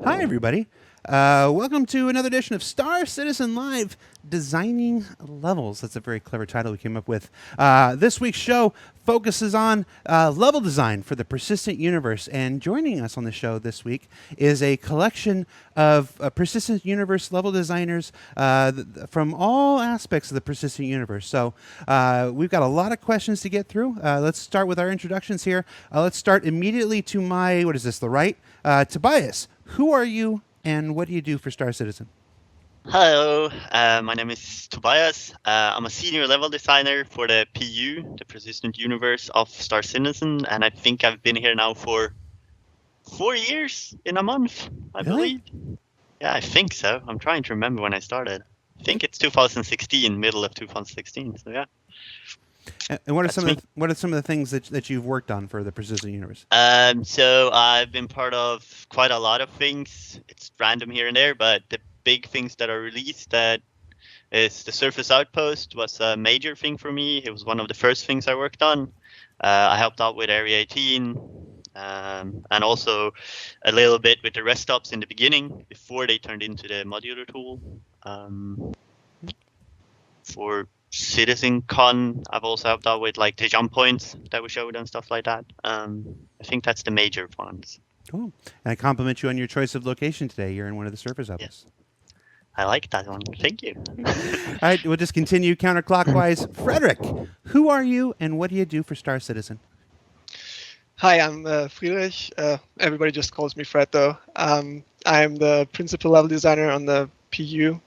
Hi, everybody. Welcome to another edition of Star Citizen Live, Designing Levels. That's a very clever title we came up with. This week's show focuses on level design for the persistent universe. And joining us on the show this week is a collection of persistent universe level designers from all aspects of the persistent universe. So we've got a lot of questions to get through. Let's start with our introductions here. Let's start immediately to my, what is this, the right? Tobias. Who are you and what do you do for Star Citizen? Hello, my name is Tobias. I'm a senior level designer for the PU, the Persistent Universe of Star Citizen, and I think I've been here now for 4 years in a month, I Really? believe. Yeah, I think so. I'm trying to remember when I started. I think it's 2016, middle of 2016. So yeah, And what are that's me. some of the things that you've worked on for the Persistent Universe? So I've been part of quite a lot of things. It's random here and there, but the big things that are released that is the Surface Outpost was a major thing for me. It was one of the first things I worked on. I helped out with Area 18 and also a little bit with the rest stops in the beginning before they turned into the modular tool. For Citizen Con, I've also helped out with like the jump points that we showed and stuff like that. I think that's the major ones. Cool. And I compliment you on your choice of location today. You're in one of the surface Yeah, outposts. I like that one. Thank you. All right, we'll just continue counterclockwise. Frederick, who are you and what do you do for Star Citizen? Hi, I'm Friedrich. Everybody just calls me Fred, though. I'm the principal level designer on the PU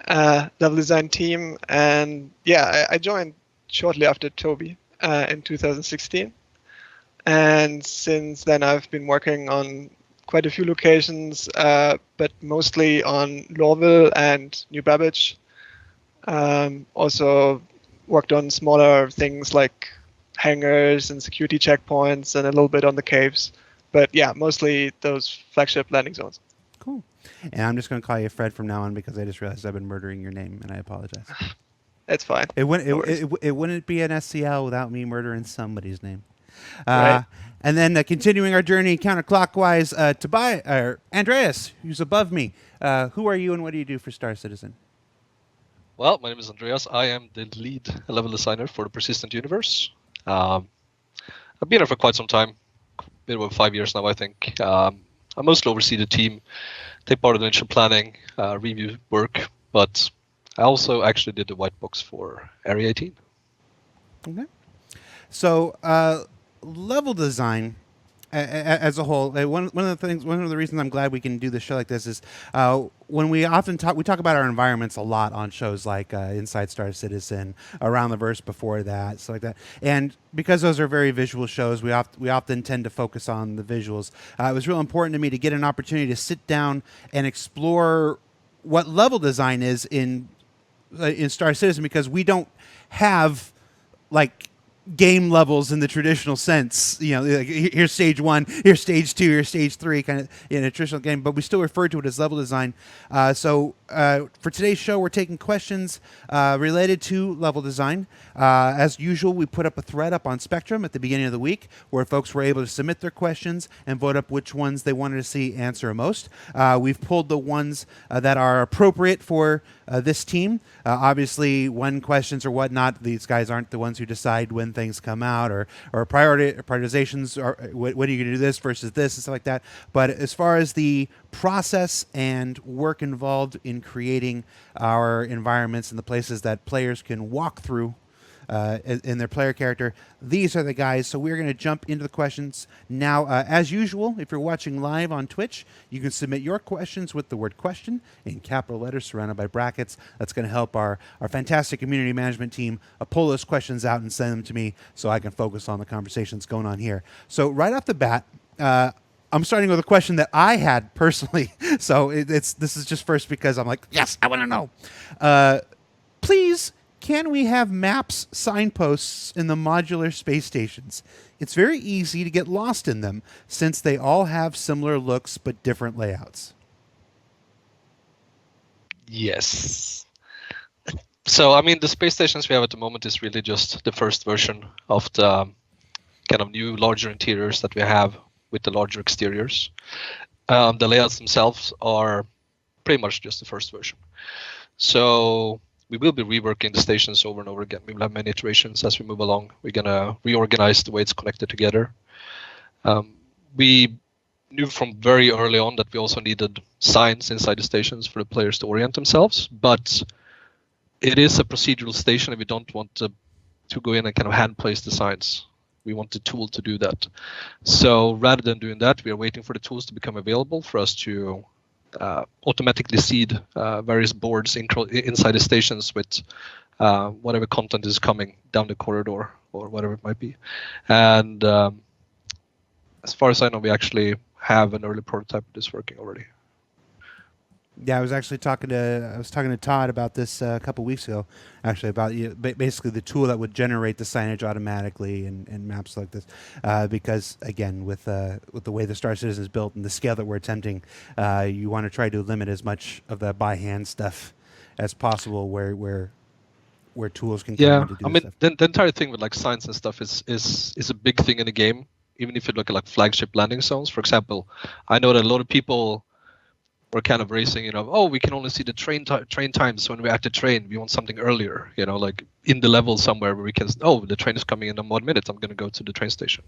level design team, and yeah, I joined shortly after Toby in 2016. And since then, I've been working on quite a few locations, but mostly on Lorville and New Babbage. Also worked on smaller things like hangars and security checkpoints and a little bit on the caves. But yeah, mostly those flagship landing zones. Cool. And I'm just going to call you Fred from now on because I just realized I've been murdering your name and I apologize. It's fine. It wouldn't, No worries. it wouldn't be an SCL without me murdering somebody's name. Right. And then continuing our journey counterclockwise, Andreas, who's above me. Who are you and what do you do for Star Citizen? Well, my name is Andreas. I am the lead level designer for the Persistent Universe. I've been here for quite some time, been about 5 years now, I think. I mostly oversee the team, take part in the initial planning, review work, but I also actually did the white box for Area 18. Okay. So, level design as a whole, one of the reasons I'm glad we can do this show like this is when we talk about our environments a lot on shows like Inside Star Citizen, Around the Verse before that, stuff like that. And because those are very visual shows, we often tend to focus on the visuals. It was real important to me to get an opportunity to sit down and explore what level design is in Star Citizen because we don't have like game levels in the traditional sense. You know, like here's stage 1, here's stage 2, here's stage 3, kind of in a traditional game, but we still refer to it as level design. So for today's show, we're taking questions related to level design. As usual, we put up a thread up on Spectrum at the beginning of the week where folks were able to submit their questions and vote up which ones they wanted to see answer most. We've pulled the ones that are appropriate for this team. Obviously, when questions or whatnot, these guys aren't the ones who decide when things come out or prioritizations or what are you going to do this versus this and stuff like that. But as far as the process and work involved in creating our environments and the places that players can walk through in their player character. These are the guys. So we're going to jump into the questions now. As usual, if you're watching live on Twitch, you can submit your questions with the word question in capital letters surrounded by brackets. That's going to help our fantastic community management team pull those questions out and send them to me so I can focus on the conversations going on here. So right off the bat, I'm starting with a question that I had personally. So this is just first because I'm like, yes, I want to know. Please, can we have maps, signposts in the modular space stations? It's very easy to get lost in them since they all have similar looks but different layouts. Yes. So, I mean, the space stations we have at the moment is really just the first version of the kind of new, larger interiors that we have with the larger exteriors. The layouts themselves are pretty much just the first version. So we will be reworking the stations over and over again. We will have many iterations as we move along. We're going to reorganize the way it's connected together. We knew from very early on that we also needed signs inside the stations for the players to orient themselves, but it is a procedural station and we don't want to go in and kind of hand place the signs. We want the tool to do that. So rather than doing that, we are waiting for the tools to become available for us to automatically seed various boards inside the stations with whatever content is coming down the corridor or whatever it might be. And as far as I know, we actually have an early prototype of this working already. Yeah, I was talking to Todd about this a couple weeks ago, actually, about basically the tool that would generate the signage automatically and maps like this, because again, with the way the Star Citizen is built and the scale that we're attempting, you want to try to limit as much of the by hand stuff as possible, where tools can come in to do stuff. The entire thing with like signs and stuff is a big thing in the game. Even if you look at like flagship landing zones, for example, I know that a lot of people were kind of racing, we can only see the train times when we're at the train. We want something earlier, like in the level somewhere where we can, the train is coming in 1 minute. I'm going to go to the train station.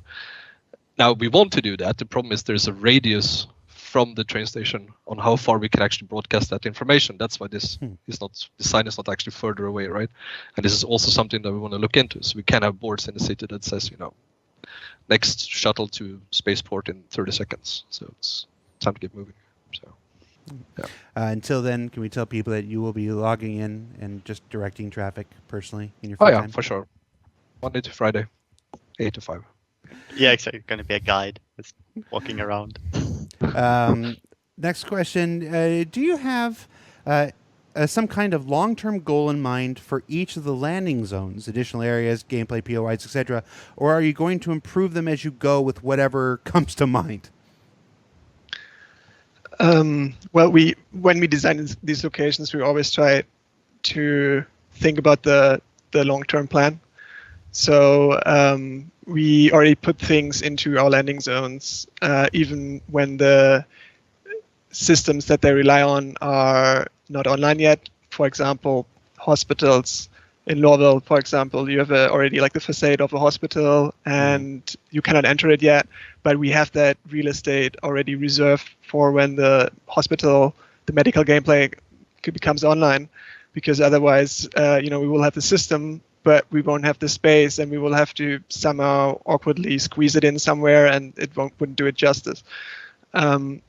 Now we want to do that. The problem is there's a radius from the train station on how far we can actually broadcast that information. That's why this is not, the sign is not actually further away, right? And this is also something that we want to look into. So we can have boards in the city that says, next shuttle to spaceport in 30 seconds. So it's time to get moving. So. Yeah. Until then, can we tell people that you will be logging in and just directing traffic personally in your free time? For sure. Monday to Friday, 8 to 5. Yeah, exactly. Going to be a guide, just walking around. Next question. Do you have some kind of long-term goal in mind for each of the landing zones, additional areas, gameplay, POIs, etc., or are you going to improve them as you go with whatever comes to mind? Well, when we design these locations, we always try to think about the long-term plan. So we already put things into our landing zones, even when the systems that they rely on are not online yet. For example, hospitals in Lorville, for example, you have already like the facade of a hospital and you cannot enter it yet, but we have that real estate already reserved for when the hospital, the medical gameplay becomes online, because otherwise, we will have the system, but we won't have the space and we will have to somehow awkwardly squeeze it in somewhere and it wouldn't do it justice.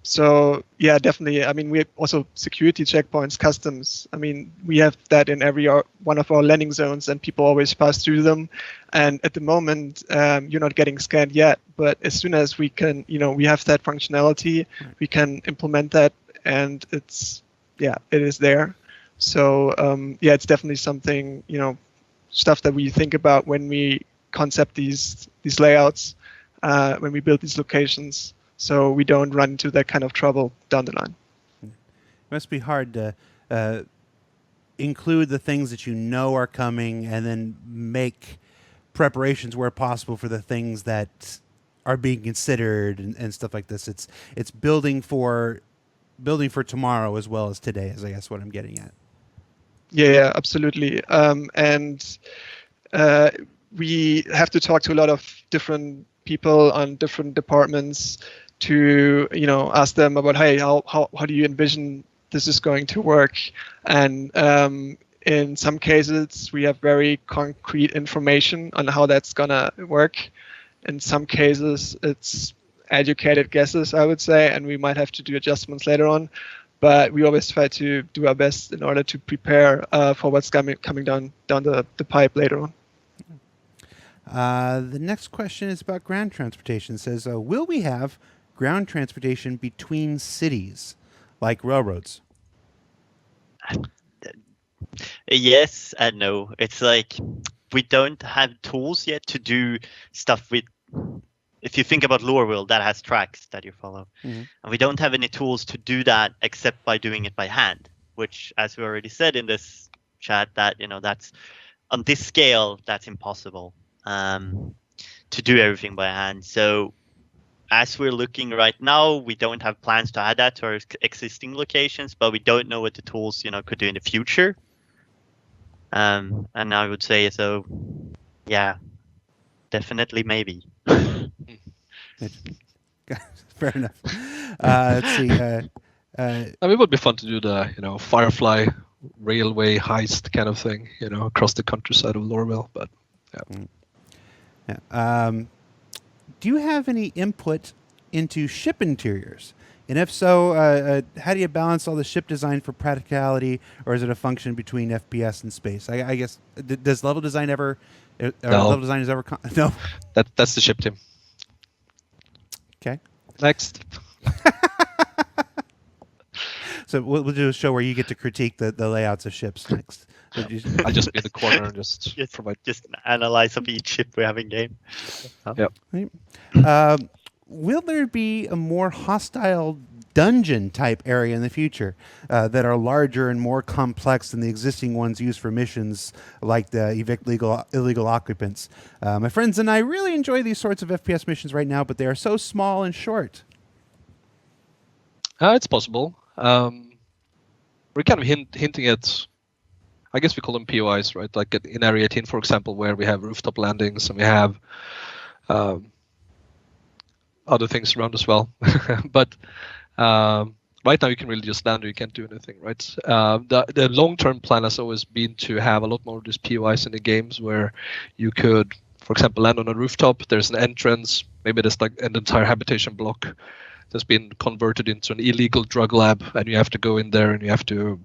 So yeah, definitely. I mean, we have also security checkpoints, customs. I mean, we have that in every one of our landing zones and people always pass through them. And at the moment, you're not getting scanned yet, but as soon as we can, we have that functionality, we can implement that and it is there. So it's definitely something, stuff that we think about when we concept these layouts, when we build these locations. So we don't run into that kind of trouble down the line. It must be hard to include the things that are coming and then make preparations where possible for the things that are being considered and stuff like this. It's building for tomorrow as well as today, is I guess what I'm getting at. Yeah, absolutely. And we have to talk to a lot of different people on different departments to ask them about, hey, how do you envision this is going to work? And in some cases we have very concrete information on how that's gonna work. In some cases it's educated guesses, I would say, and we might have to do adjustments later on, but we always try to do our best in order to prepare for what's coming down the pipe later on. The next question is about ground transportation. It says, will we have ground transportation between cities, like railroads? Yes and no. It's like we don't have tools yet to do stuff with. If you think about Lorville, that has tracks that you follow. Mm-hmm. And we don't have any tools to do that except by doing it by hand, which, as we already said in this chat, that that's on this scale, that's impossible. To do everything by hand. So as we're looking right now, we don't have plans to add that to our existing locations, but we don't know what the tools, could do in the future. And I would say so. Yeah, definitely, maybe. Fair enough. Let's see. It would be fun to do the Firefly railway heist kind of thing, across the countryside of Lorville. But yeah. Do you have any input into ship interiors? And if so, how do you balance all the ship design for practicality, or is it a function between FPS and space? I guess does level design ever? No. Level design is ever no. That's the ship team. Okay. Next. So we'll do a show where you get to critique the layouts of ships next. I'll just be in the corner and just provide. Just analyze of each ship we have in game. Yep. Right. Will there be a more hostile dungeon type area in the future that are larger and more complex than the existing ones used for missions like the evict illegal occupants? My friends and I really enjoy these sorts of FPS missions right now, but they are so small and short. It's possible. We're kind of hinting at, I guess we call them POIs, right? Like in Area 18, for example, where we have rooftop landings and we have other things around as well. But right now you can really just land or you can't do anything, right? The long-term plan has always been to have a lot more of these POIs in the games where you could, for example, land on a rooftop, there's an entrance, maybe there's like an entire habitation block that's been converted into an illegal drug lab, and you have to go in there and you have to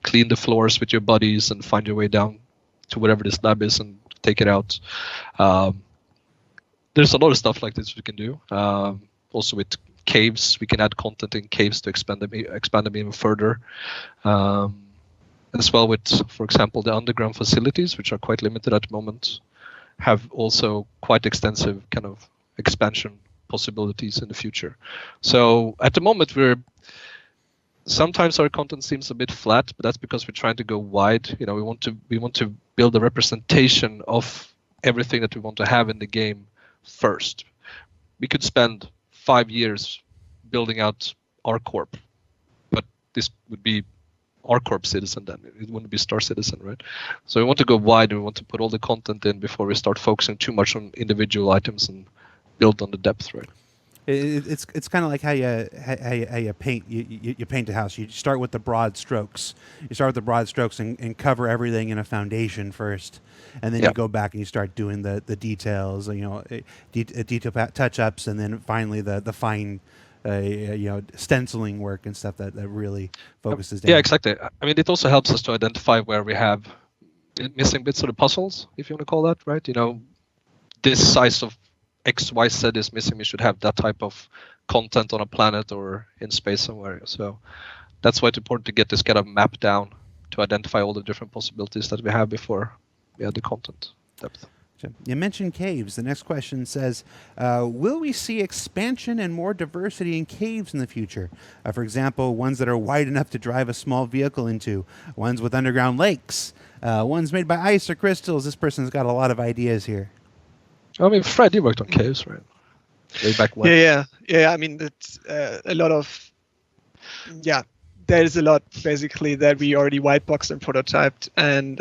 clean the floors with your buddies and find your way down to wherever this lab is and take it out. There's a lot of stuff like this we can do. Also with caves, we can add content in caves to expand them even further. As well with, for example, the underground facilities, which are quite limited at the moment, have also quite extensive kind of expansion possibilities in the future. So at the moment sometimes our content seems a bit flat, but that's because we're trying to go wide. We want to build a representation of everything that we want to have in the game first. We could spend 5 years building out R-Corp, but this would be R-Corp Citizen then. It wouldn't be Star Citizen, right? So we want to go wide and we want to put all the content in before we start focusing too much on individual items and build on the depth, right? It's kind of like how you paint you paint a house. You start with the broad strokes. You start with the broad strokes and cover everything in a foundation first, and then you go back and you start doing the details. Detail touch-ups, and then finally the fine stenciling work and stuff that really focuses down. Yeah, exactly. I mean, it also helps us to identify where we have missing bits of the puzzles, if you want to call that, right? This size of XYZ is missing. We should have that type of content on a planet or in space somewhere. So that's why it's important to get this kind of map down to identify all the different possibilities that we have before we add the content depth. You mentioned caves. The next question says, will we see expansion and more diversity in caves in the future? For example, ones that are wide enough to drive a small vehicle into, ones with underground lakes, ones made by ice or crystals. This person's got a lot of ideas here. I mean, Fred, you worked on caves, right? Way back when. Yeah. I mean, it's a lot of, there is a lot basically that we already white boxed and prototyped, and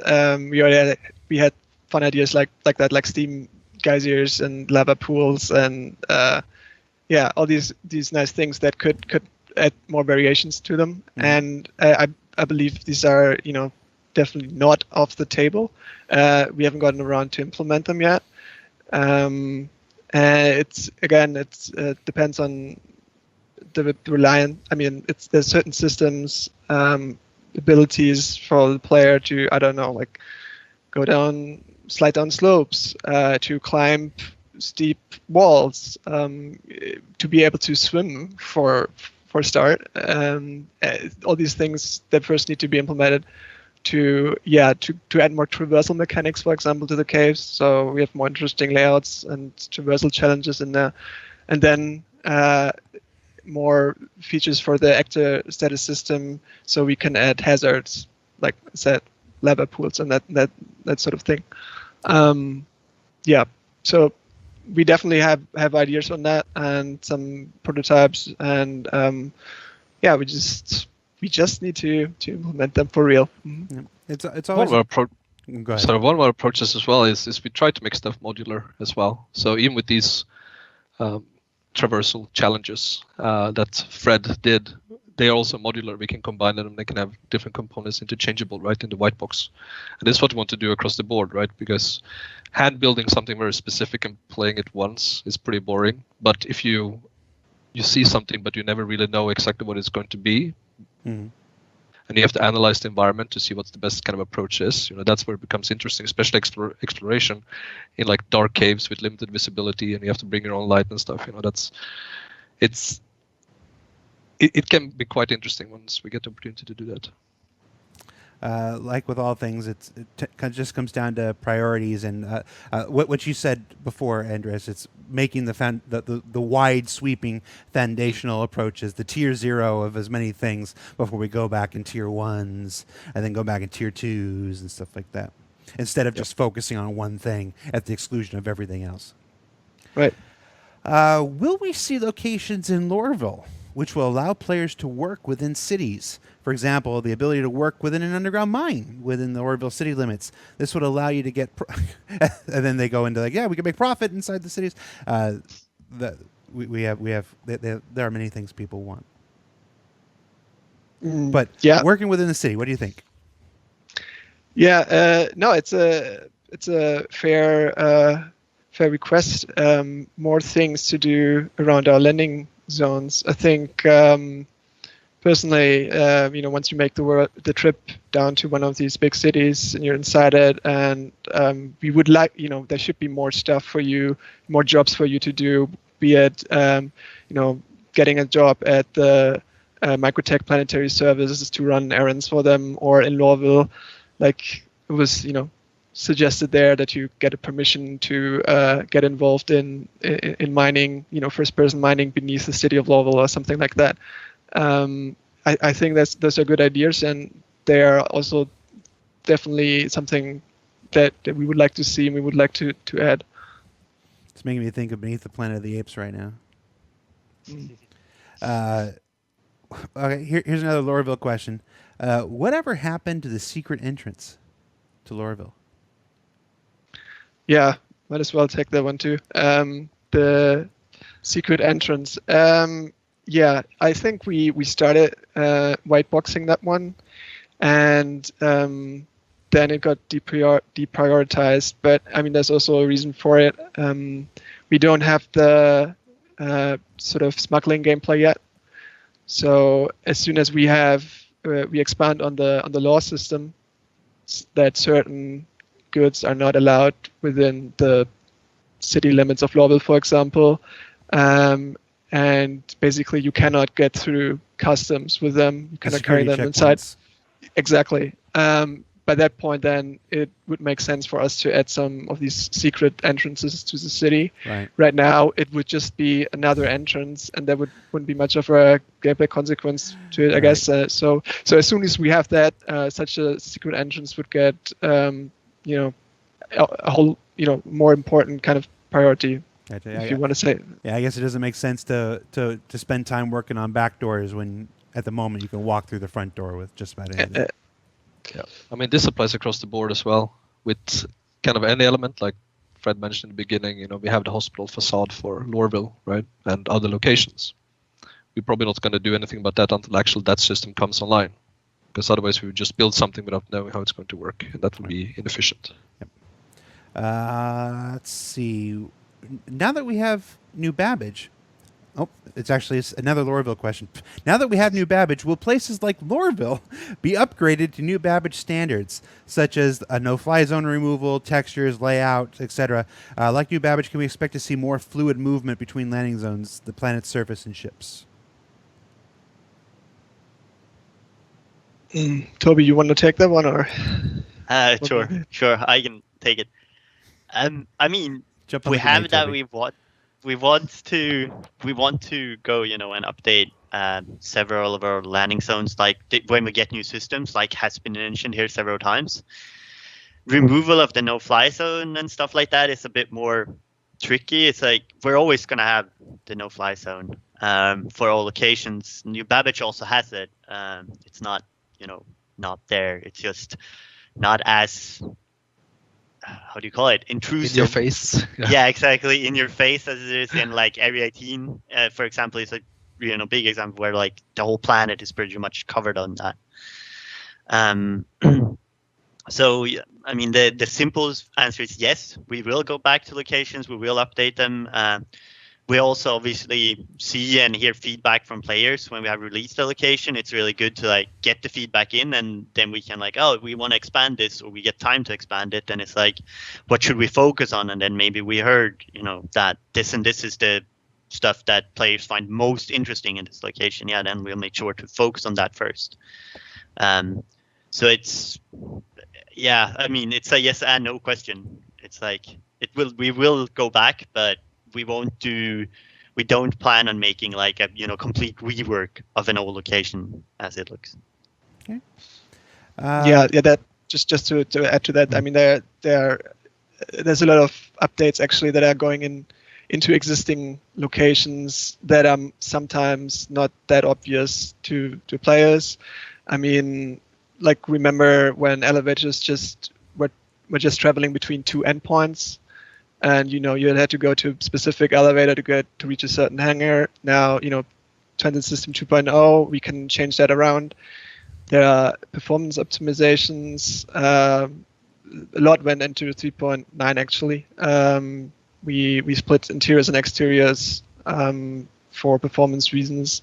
we had fun ideas like that, like steam geysers and lava pools, and all these nice things that could add more variations to them. Mm-hmm. And I believe these are definitely not off the table. We haven't gotten around to implement them yet. It depends on the reliant. I mean, there's certain systems, abilities for the player to, I don't know, like slide down slopes, to climb steep walls, to be able to swim for a start. All these things that first need to be implemented to add more traversal mechanics, for example, to the caves, so we have more interesting layouts and traversal challenges in there, and then more features for the actor status system, so we can add hazards, like I said, lava pools and that sort of thing. So we definitely have ideas on that and some prototypes, and yeah, we just need to implement them for real. Yeah. It's One always of our go ahead. So one of our approaches as well is we try to make stuff modular as well. So even with these traversal challenges that Fred did, they are also modular. We can combine them. They can have different components interchangeable, right, in the white box. And this is what we want to do across the board, right? Because hand building something very specific and playing it once is pretty boring. But if you see something, but you never really know exactly what it's going to be, and you have to analyze the environment to see what the best kind of approach is. That's where it becomes interesting, especially exploration in like dark caves with limited visibility, and you have to bring your own light and stuff. It can be quite interesting once we get the opportunity to do that. Like with all things, it just comes down to priorities, and what you said before, Andreas. It's making the wide sweeping foundational approaches, the tier 0 of as many things before we go back in tier 1s and then go back in tier 2s and stuff like that, instead of just focusing on one thing at the exclusion of everything else. Right. Will we see locations in Lorville which will allow players to work within cities? For example, the ability to work within an underground mine within the Lorville city limits. This would allow you to get, and then they go into like, yeah, we can make profit inside the cities. There are many things people want, but yeah, working within the city. What do you think? Yeah, no, it's a fair request. More things to do around our landing zones. I think personally, once you make the trip down to one of these big cities and you're inside it, and we would like, there should be more stuff for you, more jobs for you to do, be it, getting a job at the Microtech Planetary Services to run errands for them, or in Lorville, like it was, suggested there that you get a permission to get involved in mining, first-person mining beneath the city of Lorville or something like that. I think those are good ideas, and they are also definitely something that we would like to see and we would like to add. It's making me think of Beneath the Planet of the Apes right now. Okay, here's another Lorville question. Whatever happened to the secret entrance to Lorville? Yeah, might as well take that one too. The secret entrance. Yeah, I think we started white boxing that one, and then it got deprioritized. But I mean, there's also a reason for it. We don't have the sort of smuggling gameplay yet. So as soon as we expand on the law system, that certain goods are not allowed within the city limits of Lorville, for example, and basically you cannot get through customs with them. You cannot carry them inside. Exactly. By that point, then it would make sense for us to add some of these secret entrances to the city. Right now, it would just be another entrance, and there wouldn't be much of a gameplay consequence to it, I guess. So as soon as we have that, such a secret entrance would get a whole more important kind of priority. If you want to say. Yeah, I guess it doesn't make sense to spend time working on back doors when at the moment you can walk through the front door with just about anything. Yeah, I mean, this applies across the board as well with kind of any element, like Fred mentioned in the beginning. We have the hospital facade for Lorville, right, and other locations. We're probably not going to do anything about that until actually that system comes online, because otherwise we would just build something without knowing how it's going to work, and that would be inefficient. Yep. Let's see. Now that we have New Babbage, it's actually another Lorville question. Now that we have New Babbage, will places like Lorville be upgraded to New Babbage standards, such as a no-fly zone removal, textures, layout, etc.? Like New Babbage, can we expect to see more fluid movement between landing zones, the planet's surface, and ships? Toby, you want to take that one, or? Sure, I can take it. I mean, we have that. We want to go, and update several of our landing zones, like when we get new systems, like has been mentioned here several times. Removal of the no-fly zone and stuff like that is a bit more tricky. It's like we're always gonna have the no-fly zone for all locations. New Babbage also has it. It's not, not there. It's just not as how do you call it? Intrusive. In your face. Yeah, exactly. In your face, as it is in like Area 18, for example, is a big example where like the whole planet is pretty much covered on that. So I mean, the simple answer is yes. We will go back to locations. We will update them. We also obviously see and hear feedback from players when we have released a location. It's really good to like get the feedback in, and then we can like, oh, we want to expand this, or we get time to expand it. And it's like, what should we focus on? And then maybe we heard, that this and this is the stuff that players find most interesting in this location. Yeah, then we'll make sure to focus on that first. So it's, yeah, I mean, it's a yes and no question. It's like we will go back, but we don't plan on making like a complete rework of an old location as it looks. Okay. That just to add to that, I mean there's a lot of updates actually that are going into existing locations that are sometimes not that obvious to players. I mean, like remember when elevators were just traveling between two endpoints, and you had to go to a specific elevator to reach a certain hangar. Now, Transit System 2.0, we can change that around. There are performance optimizations. A lot went into 3.9 actually. We split interiors and exteriors for performance reasons.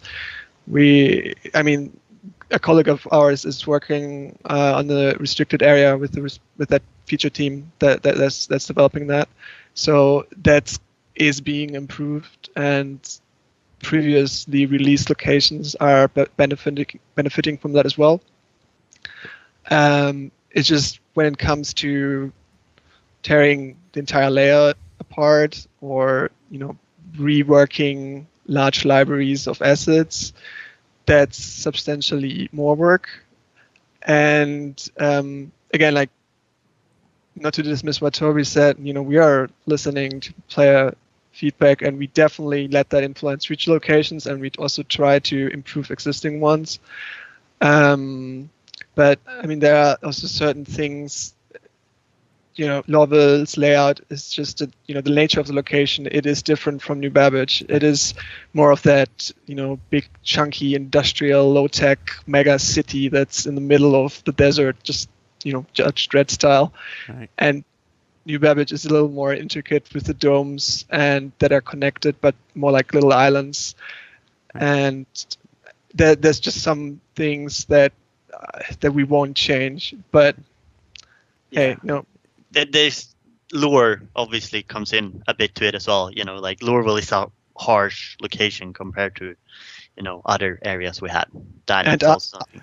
A colleague of ours is working on the restricted area with that feature team that's developing that. So that is being improved, and previously released locations are benefiting from that as well. It's just when it comes to tearing the entire layout apart, or reworking large libraries of assets, that's substantially more work. And again, like, not to dismiss what Toby said, we are listening to player feedback, and we definitely let that influence future locations, and we also try to improve existing ones. But I mean, there are also certain things, Lorville's layout is just, the nature of the location. It is different from New Babbage. It is more of that, big, chunky, industrial, low-tech mega city that's in the middle of the desert, just, Judge Dredd style. Right. And New Babbage is a little more intricate with the domes and that are connected, but more like little islands. Right. And there's just some things that we won't change. But hey, There's lure obviously comes in a bit to it as well. Like Lureville is a harsh location compared to, other areas we had. That and is also something.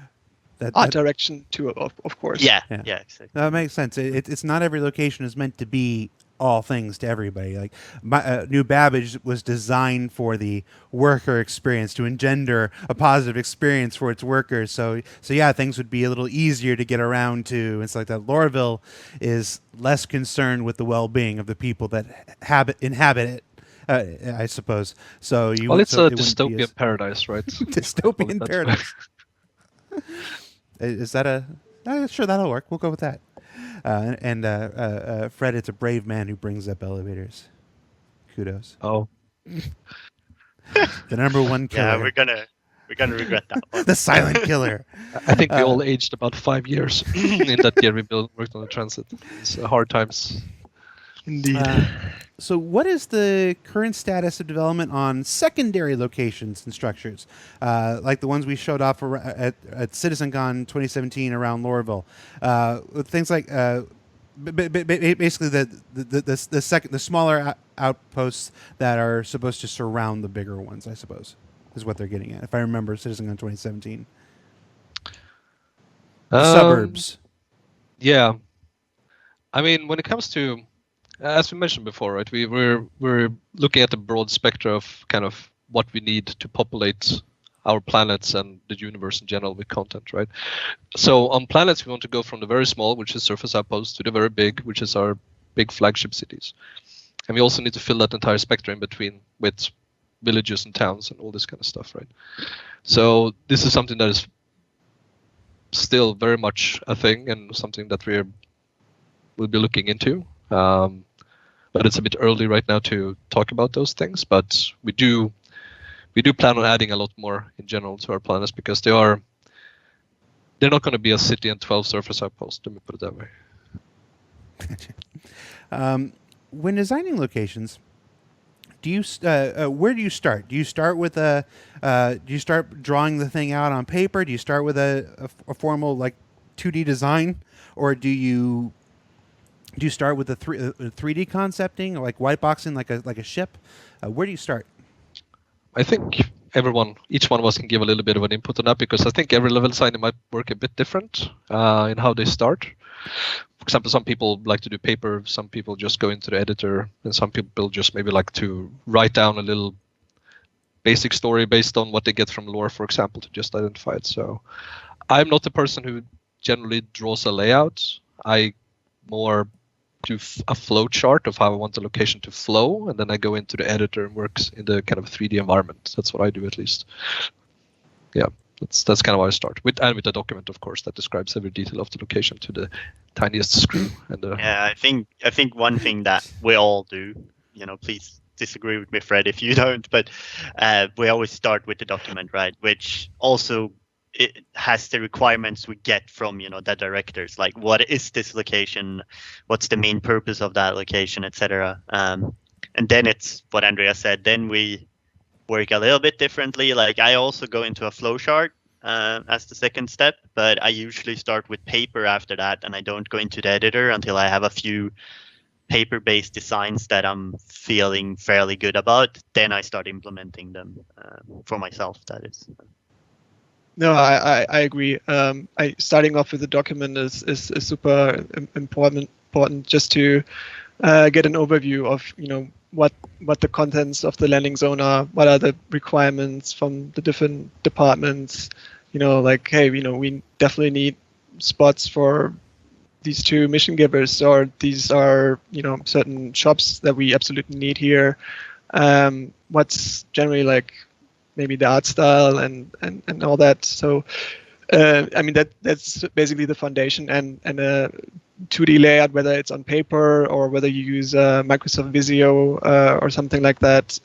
Art direction too, of course. Yeah, exactly. That makes sense. It's not every location is meant to be all things to everybody. Like New Babbage was designed for the worker experience, to engender a positive experience for its workers. So yeah, things would be a little easier to get around to. It's like that Lorville is less concerned with the well-being of the people that inhabit it. I suppose. So it's so a it wouldn't be dystopian paradise, right? dystopian paradise. Is that sure, that'll work. We'll go with that. Fred, it's a brave man who brings up elevators. Kudos. Oh, The number one killer. Yeah, we're gonna regret that one. The silent killer. I think we all aged about 5 years in that year we worked on the transit. It's hard times. Indeed. So what is the current status of development on secondary locations and structures, like the ones we showed off at CitizenCon 2017 around Lorville? Things like basically the smaller outposts that are supposed to surround the bigger ones, I suppose, is what they're getting at, if I remember CitizenCon 2017. Suburbs. Yeah. I mean, when it comes to, as we mentioned before, right, we're looking at the broad spectrum of kind of what we need to populate our planets and the universe in general with content, right? So on planets, we want to go from the very small, which is surface outposts, to the very big, which is our big flagship cities. And we also need to fill that entire spectrum in between with villages and towns and all this kind of stuff, right? So this is something that is still very much a thing and something that we'll be looking into. But it's a bit early right now to talk about those things. But we do plan on adding a lot more in general to our planets, because they're not going to be a city and 12 surface outposts. Let me put it that way. When designing locations, do you where do you start? Do you start with do you start drawing the thing out on paper? Do you start with a formal like 2D design, or do you start with a 3D concepting, or like white boxing like a ship? Where do you start? I think each one of us can give a little bit of an input on that, because I think every level designer might work a bit different in how they start. For example, some people like to do paper, some people just go into the editor, and some people just maybe like to write down a little basic story based on what they get from lore, for example, to just identify it. So I'm not the person who generally draws a layout. I more do a flow chart of how I want the location to flow, and then I go into the editor and works in the kind of 3D environment. That's what I do, at least. Yeah, that's kind of how I start with a document, of course, that describes every detail of the location to the tiniest screw. And yeah, I think one thing that we all do, please disagree with me, Fred, if you don't, but we always start with the document, right? Which also it has the requirements we get from the directors, like what is this location, what's the main purpose of that location, etc. And then it's what Andrea said, then we work a little bit differently. Like I also go into a flow chart as the second step, but I usually start with paper after that, and I don't go into the editor until I have a few paper-based designs that I'm feeling fairly good about. Then I start implementing them for myself, that is. No, I agree. Starting off with the document is super important just to get an overview of what the contents of the landing zone are, what are the requirements from the different departments. Like, hey, we definitely need spots for these 2 mission givers, or these are certain shops that we absolutely need here. What's generally like maybe the art style and all that. So that's basically the foundation, and a 2D layout, whether it's on paper or whether you use Microsoft Visio or something like that,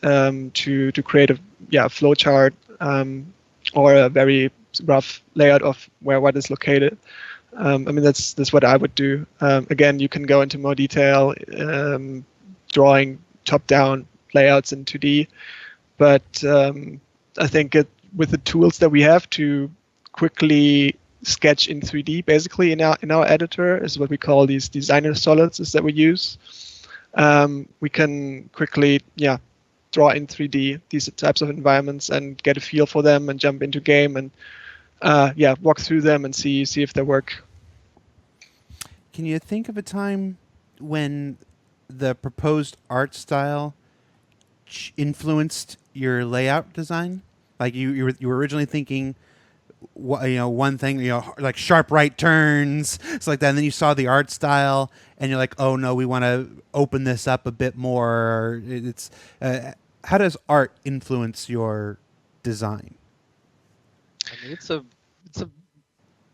to create a flow chart or a very rough layout of where what is located. That's what I would do. Again, you can go into more detail, drawing top-down layouts in 2D, but I think with the tools that we have to quickly sketch in 3D, basically in our editor, is what we call these designer solids is that we use. We can quickly draw in 3D these types of environments and get a feel for them and jump into game and walk through them and see if they work. Can you think of a time when the proposed art style influenced your layout design? Like you were originally thinking, one thing, like sharp right turns, it's like that, and then you saw the art style, and you're like, oh no, we want to open this up a bit more. It's how does art influence your design? I mean, it's a. Do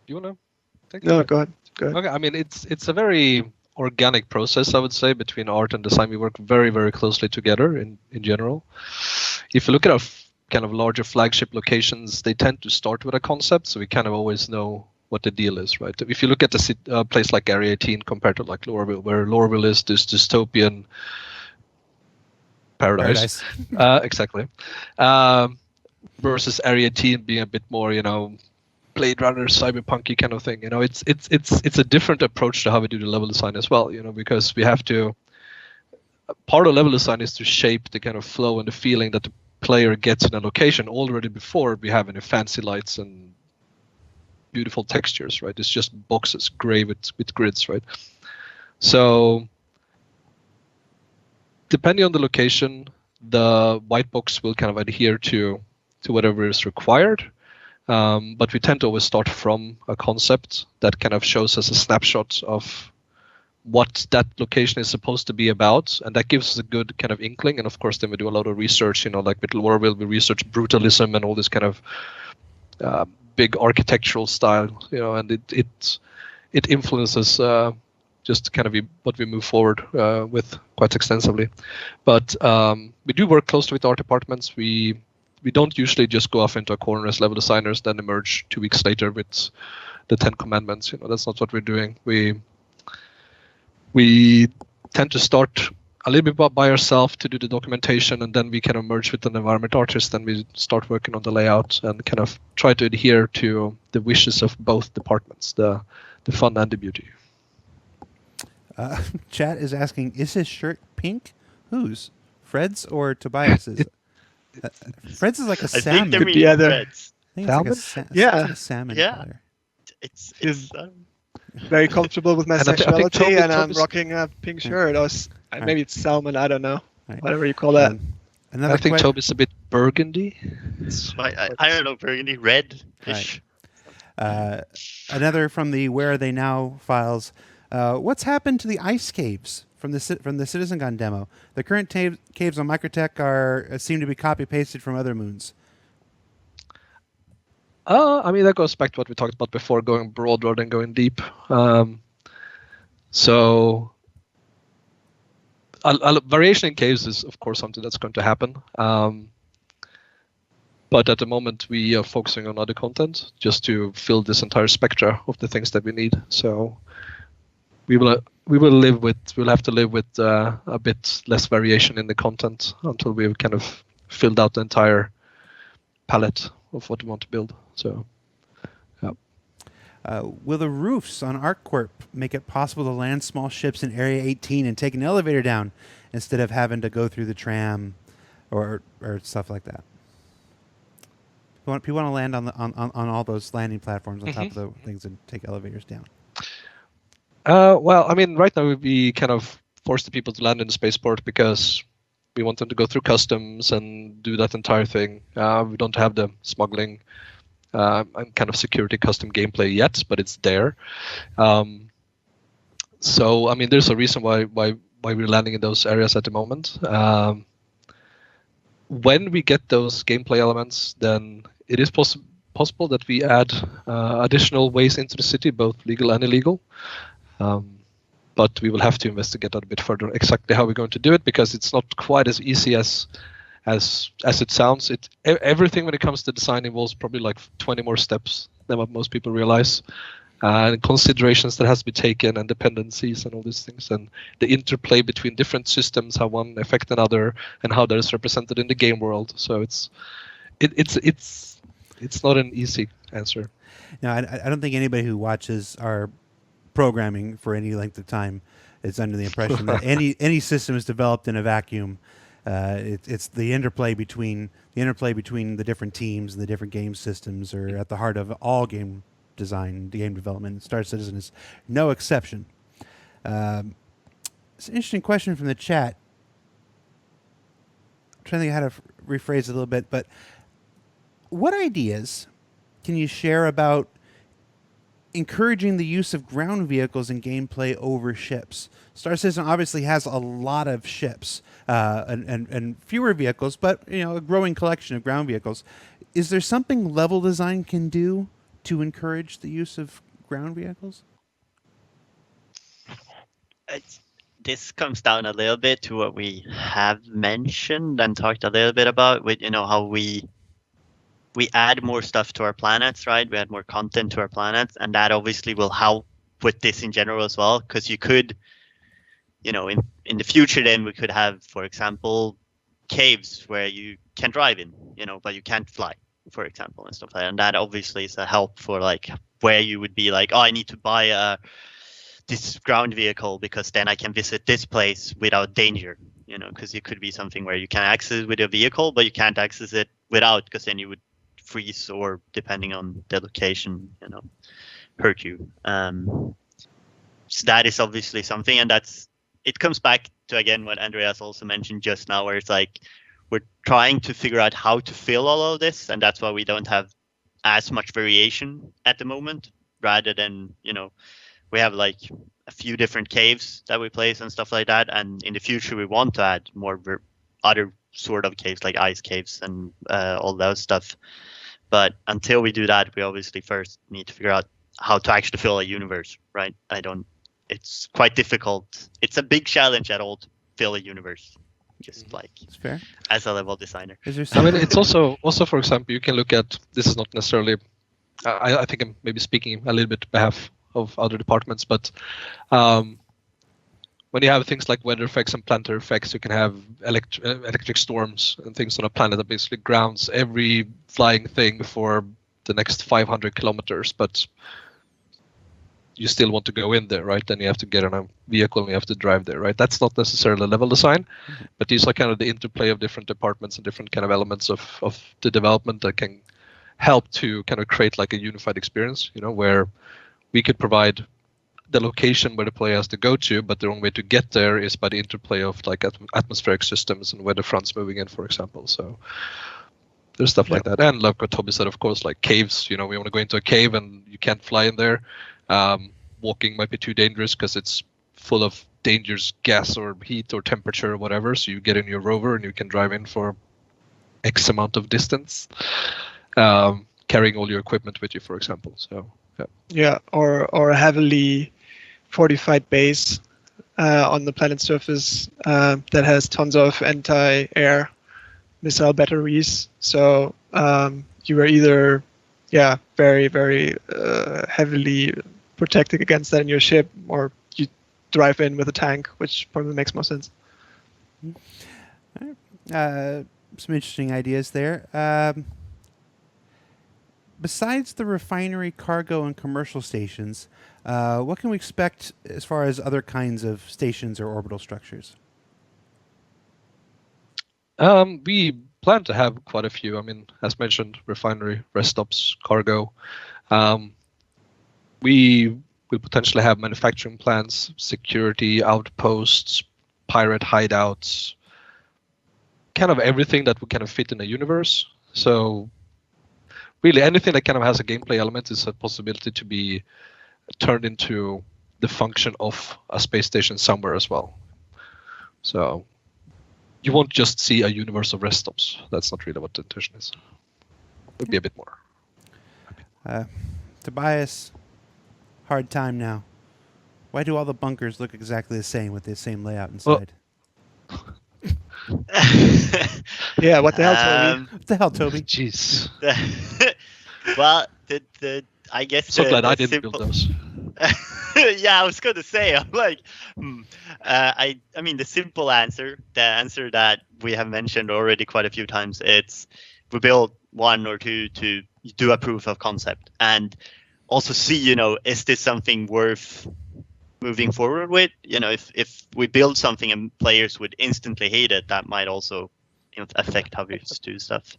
you want to take No, that? go ahead. Okay, I mean, it's a very organic process, I would say, between art and design. We work very, very closely together in general. If you look at our kind of larger flagship locations, they tend to start with a concept, so we kind of always know what the deal is, right? If you look at a place like Area 18 compared to like Lorville, where Lorville is this dystopian paradise. Exactly. Versus Area 18 being a bit more, Blade Runner, cyberpunky kind of thing. It's a different approach to how we do the level design as well. Because we have to. Part of level design is to shape the kind of flow and the feeling that the player gets in a location already before we have any fancy lights and beautiful textures, right? It's just boxes, gray with grids, right? So depending on the location, the white box will kind of adhere to whatever is required. But we tend to always start from a concept that kind of shows us a snapshot of what that location is supposed to be about, and that gives us a good kind of inkling. And of course, then we do a lot of research. Like Little Warville, we research brutalism and all this kind of big architectural style. And it influences just kind of what we move forward with quite extensively. But we do work closely with art departments. We don't usually just go off into a corner as level designers, then emerge 2 weeks later with the 10 commandments. That's not what we're doing. We tend to start a little bit by ourselves to do the documentation, and then we kind of merge with an environment artist, and we start working on the layout and kind of try to adhere to the wishes of both departments, the fun and the beauty. Chat is asking, is his shirt pink? Whose? Fred's or Tobias's? Fred's is like a I salmon. think they're Could be meaning either. Reds. I think it's like a Salmon? Yeah. it's like a salmon Yeah. color. It's Very comfortable with my And I think sexuality, Toby- and I'm Toby's- rocking a pink shirt. Or maybe it's salmon, I don't know. Right. Whatever you call that. Another I think que- Toby's a bit burgundy. I don't know, burgundy red-ish. Another from the Where Are They Now files. What's happened to the ice caves from the Citizen Gun demo? The current caves on Microtech seem to be copy pasted from other moons. I mean, that goes back to what we talked about before, going broad rather than going deep. So a variation in caves is, of course, something that's going to happen. But at the moment, we are focusing on other content just to fill this entire spectra of the things that we need. So we'll have to live with a bit less variation in the content until we've kind of filled out the entire palette of what we want to build. So, yeah. Will the roofs on ArcCorp make it possible to land small ships in Area 18 and take an elevator down instead of having to go through the tram or stuff like that? People want to land on all those landing platforms on top of the things and take elevators down. Well, I mean, right now we kind of force the people to land in the spaceport because we want them to go through customs and do that entire thing. We don't have the smuggling and kind of security custom gameplay yet, but it's there. So, I mean, there's a reason why we're landing in those areas at the moment. When we get those gameplay elements, then it is possible that we add additional ways into the city, both legal and illegal. But we will have to investigate that a bit further, exactly how we're going to do it, because it's not quite as easy as it sounds. Everything when it comes to design involves probably like 20 more steps than what most people realize, and considerations that has to be taken, and dependencies and all these things, and the interplay between different systems, how one affect another, and how that is represented in the game world. So it's not an easy answer. No, I don't think anybody who watches our programming for any length of time is under the impression that any system is developed in a vacuum. It's the interplay between the different teams and the different game systems are at the heart of all game design, game development. Star Citizen is no exception. It's an interesting question from the chat. I'm trying to think how to rephrase it a little bit, but what ideas can you share about encouraging the use of ground vehicles in gameplay over ships? Star Citizen obviously has a lot of ships and fewer vehicles, but a growing collection of ground vehicles. Is there something level design can do to encourage the use of ground vehicles? This comes down a little bit to what we have mentioned and talked a little bit about with how we add more stuff to our planets, right? We add more content to our planets, and that obviously will help with this in general as well, because you could, in the future then we could have, for example, caves where you can drive in, but you can't fly, for example, and stuff like that. And that obviously is a help for like where you would be like, oh, I need to buy this ground vehicle because then I can visit this place without danger, because it could be something where you can access it with a vehicle, but you can't access it without, because then you would freeze or, depending on the location, hurt you. So that is obviously something, and it comes back to, again, what Andreas also mentioned just now, where it's like we're trying to figure out how to fill all of this, and that's why we don't have as much variation at the moment, rather than, we have like a few different caves that we place and stuff like that. And in the future, we want to add more other sort of caves, like ice caves and all those stuff. But until we do that, we obviously first need to figure out how to actually fill a universe, right? It's quite difficult. It's a big challenge at all to fill a universe, just like It's fair. as a level designer. Is there I something? mean, it's also for example, you can look at, this is not necessarily, I think I'm maybe speaking a little bit on behalf of other departments, but when you have things like weather effects and planetary effects, you can have electric storms and things on a planet that basically grounds every flying thing for the next 500 kilometers, but you still want to go in there, right? Then you have to get on a vehicle and you have to drive there, right? That's not necessarily level design, but these are kind of the interplay of different departments and different kind of elements of the development that can help to kind of create like a unified experience, where we could provide the location where the player has to go to, but the only way to get there is by the interplay of like atmospheric systems and weather fronts moving in, for example. So there's stuff like that. And like what Toby said, of course, like caves, we want to go into a cave and you can't fly in there. Walking might be too dangerous because it's full of dangerous gas or heat or temperature or whatever. So you get in your rover and you can drive in for X amount of distance, carrying all your equipment with you, for example. So Yeah, or a heavily fortified base on the planet's surface that has tons of anti-air missile batteries. So you are either, very, very heavily protected against that in your ship, or you drive in with a tank, which probably makes more sense. Some interesting ideas there. Besides the refinery, cargo, and commercial stations, what can we expect as far as other kinds of stations or orbital structures? We plan to have quite a few. I mean, as mentioned, refinery, rest stops, cargo. We will potentially have manufacturing plants, security, outposts, pirate hideouts, kind of everything that would kind of fit in a universe. So really anything that kind of has a gameplay element is a possibility to be turned into the function of a space station somewhere as well. So you won't just see a universe of rest stops. That's not really what the intention is. It would be a bit more. Tobias, hard time now. Why do all the bunkers look exactly the same with the same layout inside? Yeah, what the hell, Toby? What the hell, Toby? Jeez. Well, I guess So glad I didn't simple... build those. Yeah, I was going to say, I'm like, I mean, the simple answer, the answer that we have mentioned already quite a few times, it's we build one or two to do a proof of concept and also see, is this something worth moving forward with? If we build something and players would instantly hate it, that might also affect how we do stuff.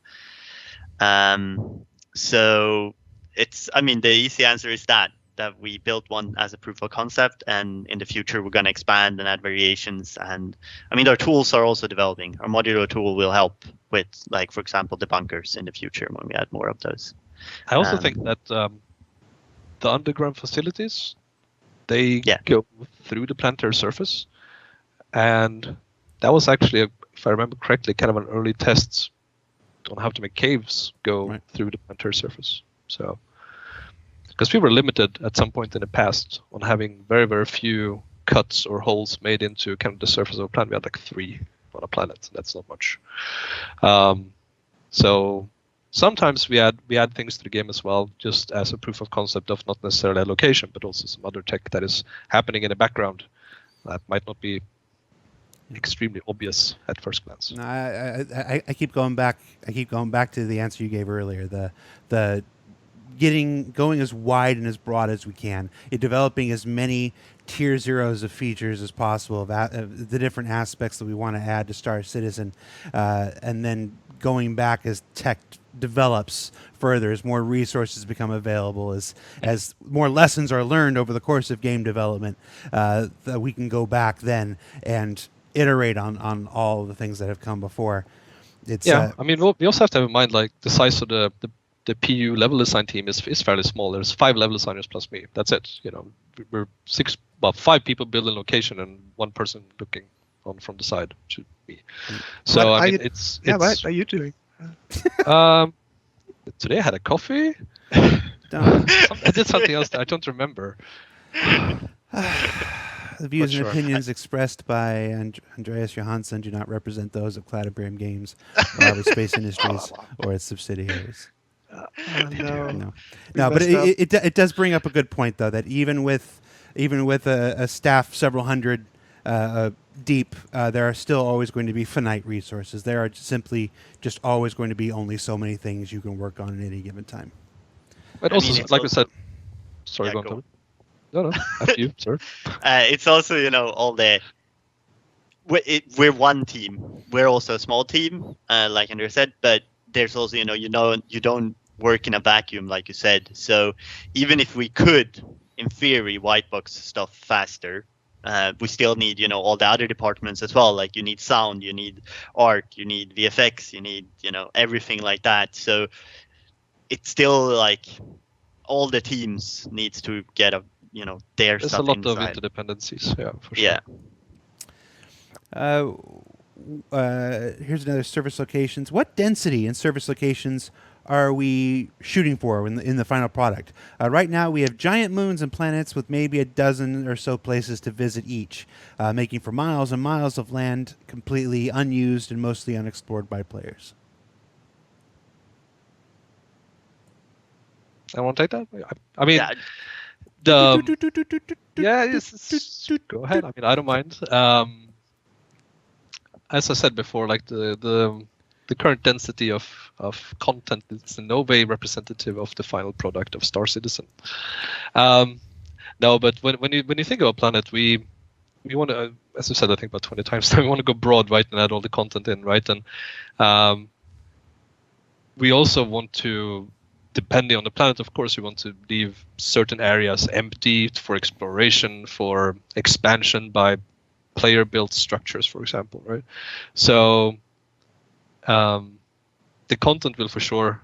So the easy answer is that we built one as a proof of concept, and in the future we're going to expand and add variations. And our tools are also developing. Our modular tool will help with, like, for example, the bunkers in the future when we add more of those. I also think that the underground facilities, they go through the planetary surface, and that was actually, if I remember correctly, kind of an early test on how to make caves go through the planetary surface. So, because we were limited at some point in the past on having very, very few cuts or holes made into kind of the surface of a planet. We had like 3 on a planet. That's not much. So sometimes we add things to the game as well, just as a proof of concept of not necessarily a location, but also some other tech that is happening in the background that might not be extremely obvious at first glance. No, I keep going back. I keep going back to the answer you gave earlier. The going as wide and as broad as we can, developing as many tier zeros of features as possible of the different aspects that we want to add to Star Citizen, and then going back as tech develops further, as more resources become available, as more lessons are learned over the course of game development, that we can go back then and iterate on all of the things that have come before. It's we also have to have in mind, like, the size of the PU level design team is fairly small. There's 5 level designers plus me. That's it. we're five people building location and one person looking on from the side should be. So What I are mean, you- it's what are you doing? Today I had a coffee. Don't. I did something else that I don't remember. The views Not and sure. opinions expressed by Andreas Johansson do not represent those of Cladabrim Games, or Space Industries, or its subsidiaries. Oh, no. No, We no, but messed up. it does bring up a good point though, that even with a staff several hundred deep, there are still always going to be finite resources. There are simply just always going to be only so many things you can work on at any given time. But I also, mean, it's like we also- said, sorry, Yeah, go on, go Toby. No, after you, sir. It's also, all the we're one team. We're also a small team, like Andrew said, but there's also, you don't work in a vacuum, like you said. So even if we could, in theory, white box stuff faster, we still need, all the other departments as well. Like you need sound, you need art, you need VFX, you need, everything like that. So it's still like all the teams needs to get their There's stuff a lot of inside. interdependencies, yeah, for sure. Yeah. Here's another service locations. What density in service locations are we shooting for in the final product? Right now, we have giant moons and planets with maybe a dozen or so places to visit each, making for miles and miles of land completely unused and mostly unexplored by players. I want to take that. I mean, Yeah. go ahead. I mean, I don't mind. As I said before, like the current density of content is in no way representative of the final product of Star Citizen. No, but when you think about Planet, we want to, as I said, I think about 20 times, we want to go broad, right, and add all the content in, right, and we also want to, depending on the planet, of course, we want to leave certain areas empty for exploration, for expansion by player-built structures, for example, right? So the content will for sure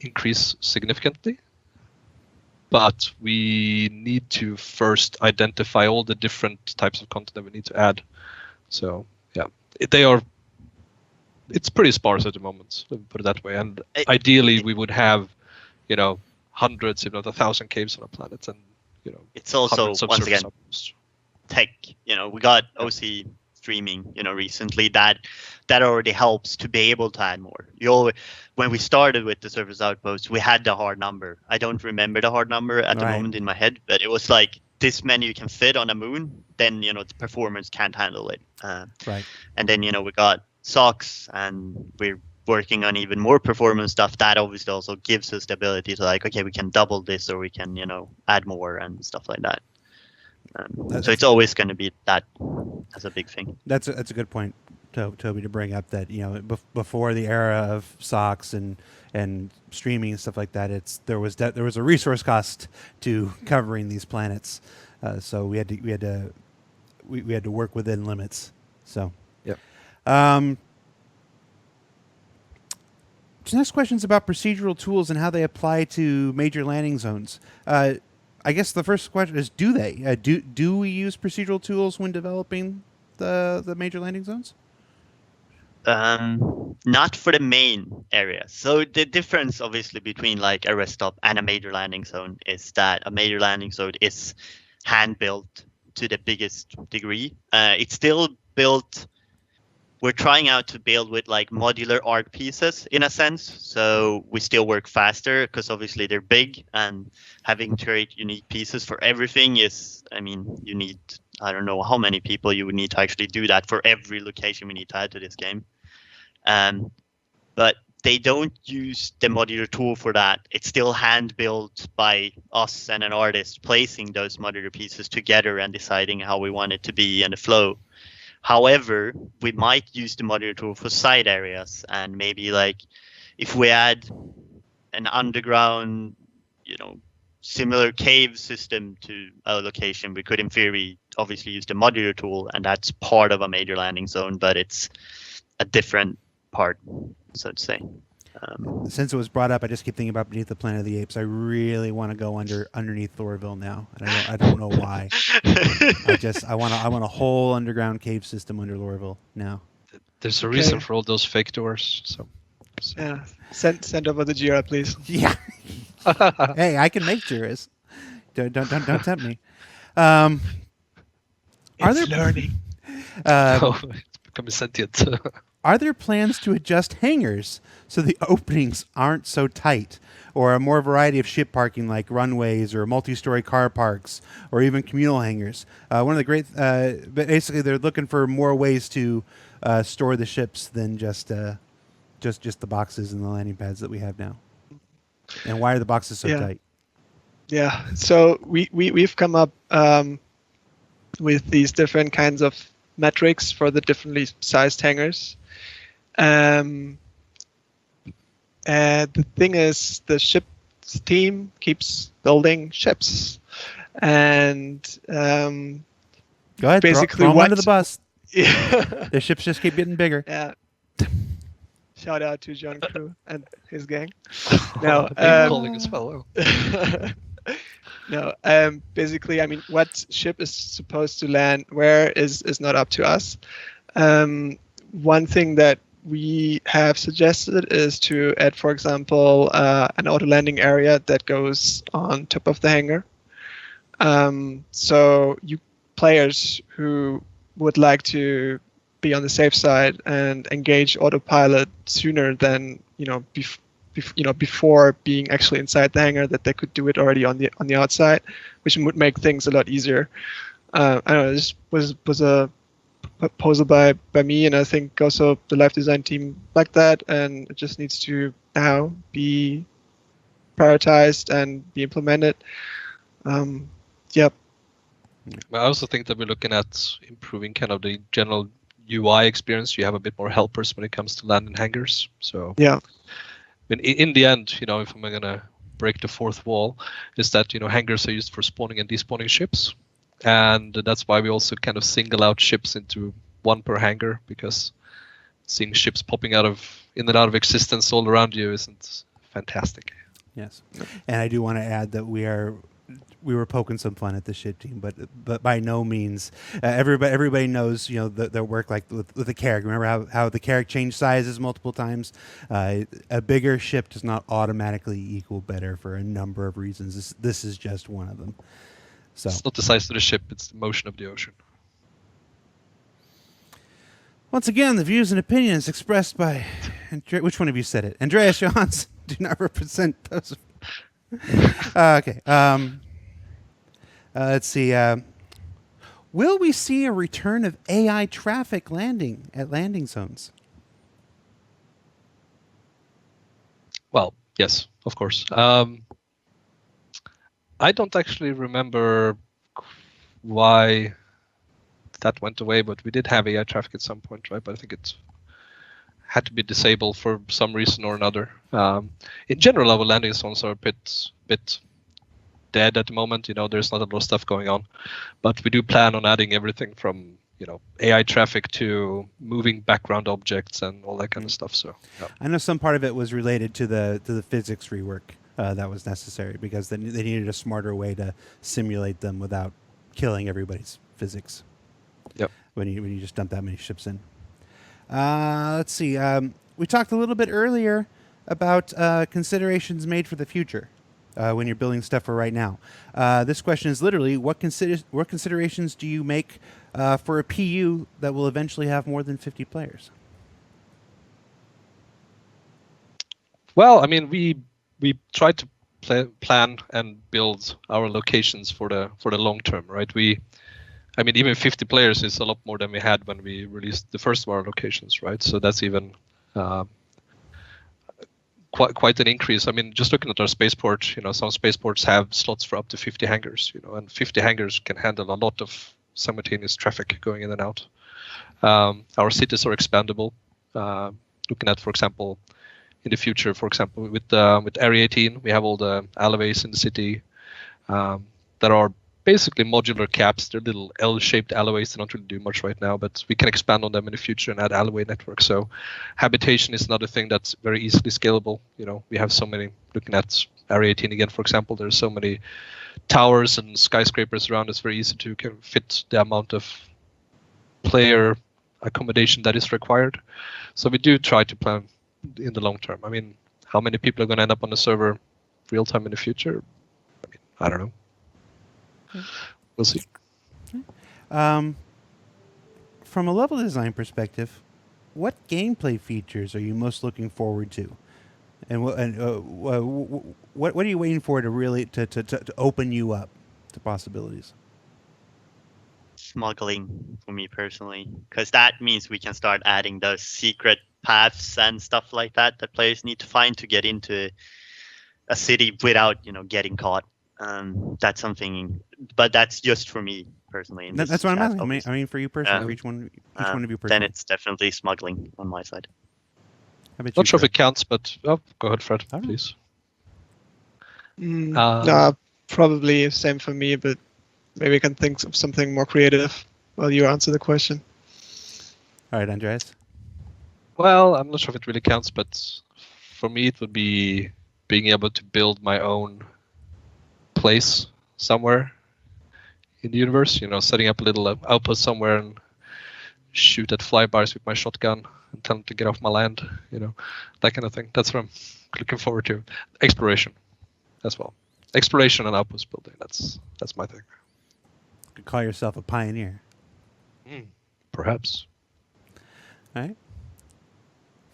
increase significantly, but we need to first identify all the different types of content that we need to add. So yeah, it's pretty sparse at the moment, let me put it that way. And ideally, we would have, hundreds, if not 1,000 caves on a planet, and It's also, hundreds of once surface again, outposts. tech. We got OC streaming, recently. That already helps to be able to add more. When we started with the Surface Outpost, we had the hard number. I don't remember the hard number at the Right. moment in my head, but it was like this many you can fit on a moon. Then the performance can't handle it. Right. And then we got socks, and we're working on even more performance stuff. That obviously also gives us the ability to, like, okay, we can double this, or we can add more and stuff like that. So it's always going to be that as a big thing. That's a good point, Toby, to bring up, that before the era of socks and streaming and stuff like that, there was a resource cost to covering these planets, so we had to work within limits. So Yep. So next question is about procedural tools and how they apply to major landing zones. I guess the first question is, do they? Do we use procedural tools when developing the major landing zones? Not for the main area. So the difference, obviously, between like a rest stop and a major landing zone is that a major landing zone is hand built to the biggest degree. It's still built. We're trying out to build with like modular art pieces in a sense. So we still work faster because obviously they're big, and having to create unique pieces for everything is, you need, I don't know how many people you would need to actually do that for every location we need to add to this game. But they don't use the modular tool for that. It's still hand built by us and an artist placing those modular pieces together and deciding how we want it to be and the flow. However, we might use the modular tool for side areas, and maybe like if we add an underground, similar cave system to a location, we could in theory obviously use the modular tool, and that's part of a major landing zone, but it's a different part, so to say. Since it was brought up, I just keep thinking about Beneath the Planet of the Apes. I really want to go underneath Thorville now, and I don't know why. I want a whole underground cave system under Lorville now. There's a reason for all those fake doors. So. Yeah, send over the Jira, please. Yeah. Hey, I can make Jiras. Don't tempt me. Are there learning? It's becoming sentient. Are there plans to adjust hangars so the openings aren't so tight, or a more variety of ship parking like runways or multi-story car parks, or even communal hangars? One of the great, basically, they're looking for more ways to store the ships than just the boxes and the landing pads that we have now. And why are the boxes so tight? Yeah, so we've come up with these different kinds of metrics for the differently sized hangars. And the thing is, the ship's team keeps building ships, and go ahead, basically throw them under the bus. Yeah. The ships just keep getting bigger. Yeah. Shout out to John Crew and his gang. No, calling as well. No, basically, I mean, what ship is supposed to land where is not up to us. One thing that we have suggested is to add, for example, an auto landing area that goes on top of the hangar. So you players who would like to be on the safe side and engage autopilot sooner than before being actually inside the hangar, that they could do it already on the outside, which would make things a lot easier. I don't know. This was a proposal by me, and I think also the live design team like that, and it just needs to now be prioritized and be implemented. Yep. I also think that we're looking at improving kind of the general UI experience. You have a bit more helpers when it comes to landing hangars. So yeah. In the end, if I'm gonna break the fourth wall, is that hangars are used for spawning and despawning ships, and that's why we also kind of single out ships into one per hangar, because seeing ships popping in and out of existence all around you isn't fantastic. Yes, and I do want to add that we were poking some fun at the ship team, but by no means everybody knows their work, like with the Carrack. Remember how the Carrack changed sizes multiple times? A bigger ship does not automatically equal better for a number of reasons. This is just one of them. So it's not the size of the ship; it's the motion of the ocean. Once again, the views and opinions expressed by which one of you said it? Andreas Johans do not represent those. Okay. Let's see. Will we see a return of AI traffic landing at landing zones? Well, yes, of course. I don't actually remember why that went away, but we did have AI traffic at some point, right? But I think it had to be disabled for some reason or another. In general, our landing zones are a bit dead at the moment. There's not a lot of stuff going on, but we do plan on adding everything from AI traffic to moving background objects and all that kind of stuff. So yeah. I know some part of it was related to the physics rework that was necessary, because they needed a smarter way to simulate them without killing everybody's physics. Yep. When you just dump that many ships in. Let's see. We talked a little bit earlier about considerations made for the future when you're building stuff for right now. This question is literally, what considerations do you make for a PU that will eventually have more than 50 players? Well, I mean, we try to plan and build our locations for the long term, right? Even 50 players is a lot more than we had when we released the first of our locations, right? So that's even quite an increase. I mean, just looking at our spaceport, some spaceports have slots for up to 50 hangars, and 50 hangars can handle a lot of simultaneous traffic going in and out. Our cities are expandable. Looking at, for example, in the future, for example, with Area 18, we have all the alleyways in the city that are basically modular caps. They're little L-shaped alleyways. They don't really do much right now, but we can expand on them in the future and add alleyway networks. So habitation is another thing that's very easily scalable. We have so many, looking at Area 18 again, for example, there's so many towers and skyscrapers around. It's very easy to kind of fit the amount of player accommodation that is required. So we do try to plan in the long term. I mean, how many people are going to end up on the server real time in the future? I mean, I don't know. We'll see. From a level design perspective, what gameplay features are you most looking forward to, and what are you waiting for to really to open you up to possibilities? Smuggling for me personally, because that means we can start adding those secret paths and stuff like that players need to find to get into a city without getting caught. That's something, but that's just for me personally. That's what I'm asking. I mean, for you personally, for each one of you personally. Then it's definitely smuggling on my side. Not sure if it counts, but go ahead, Fred, please. Probably same for me, but maybe I can think of something more creative while you answer the question. All right, Andreas. Well, I'm not sure if it really counts, but for me it would be being able to build my own place somewhere in the universe. Setting up a little outpost somewhere and shoot at flybys with my shotgun and tell them to get off my land. That kind of thing. That's what I'm looking forward to. Exploration as well. Exploration and outpost building. That's my thing. You could call yourself a pioneer. Perhaps. All right.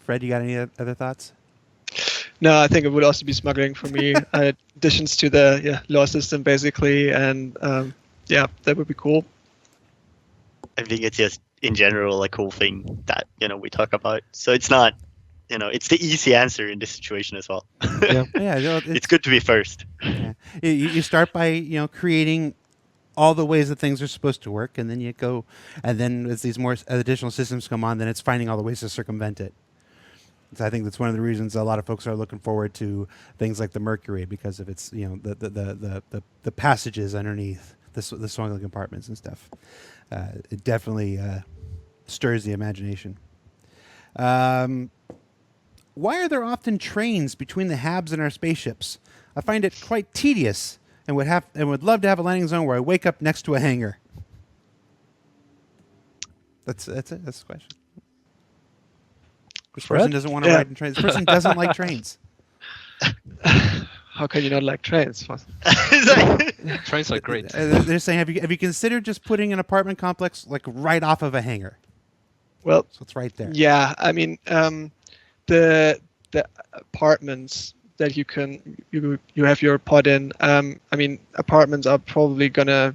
Fred, you got any other thoughts? No, I think it would also be smuggling for me. Additions to the law system, basically, and that would be cool. I think it's just in general a cool thing that we talk about. So it's not, it's the easy answer in this situation as well. Yeah, it's good to be first. Yeah. You start by creating all the ways that things are supposed to work, and then you go, and then as these more additional systems come on, then it's finding all the ways to circumvent it. So I think that's one of the reasons a lot of folks are looking forward to things like the Mercury, because of its the passages underneath the smuggling compartments and stuff. It definitely stirs the imagination. Why are there often trains between the habs and our spaceships? I find it quite tedious, and would love to have a landing zone where I wake up next to a hangar. That's it. That's the question. This person doesn't want to ride in trains. This person doesn't like trains. How can you not like trains? Trains are great. They're saying, have you considered just putting an apartment complex like right off of a hangar? Well, so it's right there. Yeah, I mean, the apartments that you have your pod in. I mean, apartments are probably gonna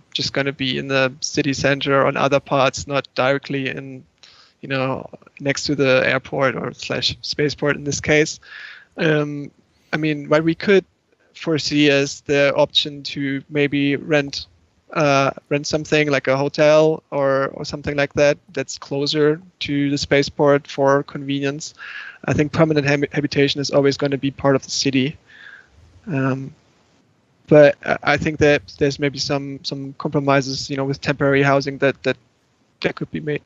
be in the city center or on other parts, not directly in, next to the airport or / spaceport in this case. I mean, what we could foresee is the option to maybe rent something like a hotel or something like that that's closer to the spaceport for convenience. I think permanent habitation is always going to be part of the city. But I think that there's maybe some compromises, with temporary housing that could be made.